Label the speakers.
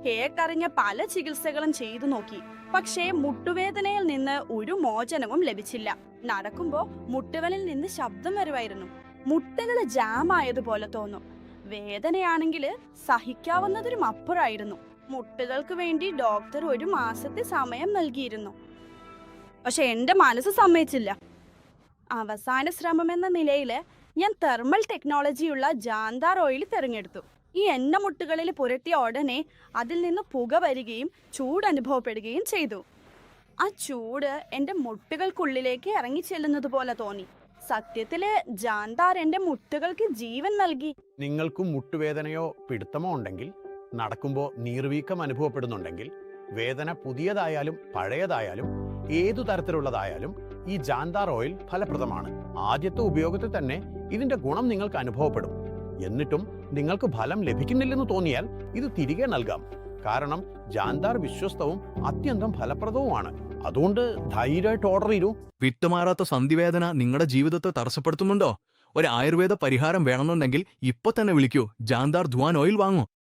Speaker 1: കേട്ടറിഞ്ഞ പല ചികിത്സകളും ചെയ്തു നോക്കി. പക്ഷേ മുട്ടുവേദനയിൽ നിന്ന് ഒരു മോചനവും ലഭിച്ചില്ല. നടക്കുമ്പോ മുട്ടുകളിൽ നിന്ന് ശബ്ദം വരുമായിരുന്നു. മുട്ടുകൾ ജാം ആയതുപോലെ തോന്നും. വേദനയാണെങ്കിൽ സഹിക്കാവുന്നതിനും അപ്പുറമായിരുന്നു. മുട്ടുകൾക്ക് വേണ്ടി ഡോക്ടർ 1 മാസത്തെ സമയം നൽകിയിരുന്നു. പക്ഷെ എന്റെ മനസ്സ് സമ്മതിച്ചില്ല. അവസാന ശ്രമം എന്ന നിലയിൽ ഞാൻ തെർമൽ ടെക്നോളജിയുള്ള ജാന്താർ ഓയിൽ തിരഞ്ഞെടുത്തു. ഈ എണ്ണ മുട്ടുകളിൽ പുരട്ടിയ ഉടനെ അതിൽ നിന്ന് പുക വരികയും ചൂട് അനുഭവപ്പെടുകയും ചെയ്തു. ആ ചൂട് എൻ്റെ മുട്ടുകൾക്കുള്ളിലേക്ക് ഇറങ്ങി ചെല്ലുന്നത് പോലെ തോന്നി. സത്യത്തില് ജാന്താർ എൻ്റെ മുട്ടുകൾക്ക് ജീവൻ നൽകി.
Speaker 2: നിങ്ങൾക്കും മുട്ടുവേദനയോ പിടുത്തമോ ഉണ്ടെങ്കിൽ, നടക്കുമ്പോൾ നീർവീക്കം അനുഭവപ്പെടുന്നുണ്ടെങ്കിൽ, വേദന പുതിയതായാലും പഴയതായാലും ഏതു തരത്തിലുള്ളതായാലും ഈ ജാന്താർ ഓയിൽ ഫലപ്രദമാണ്. ആദ്യത്തെ ഉപയോഗത്തിൽ തന്നെ ഇതിന്റെ ഗുണം നിങ്ങൾക്ക് അനുഭവപ്പെടും. എന്നിട്ടും നിങ്ങൾക്ക് ഫലം ലഭിക്കുന്നില്ലെന്ന് തോന്നിയാൽ ഇത് തിരികെ നൽകാം. കാരണം ജാന്താർ വിശ്വസ്തവും അത്യന്തം ഫലപ്രദവുമാണ്. അതുകൊണ്ട് ധൈര്യമായിട്ട് ഓർഡർ ചെയ്യൂ.
Speaker 3: വിട്ടുമാറാത്ത സന്ധിവേദന നിങ്ങളുടെ ജീവിതത്തെ തടസ്സപ്പെടുത്തുന്നുണ്ടോ? ഒരു ആയുർവേദ പരിഹാരം വേണമെന്നുണ്ടെങ്കിൽ ഇപ്പൊ തന്നെ വിളിക്കൂ. ജാന്താർ ധ്വാൻ ഓയിൽ വാങ്ങൂ.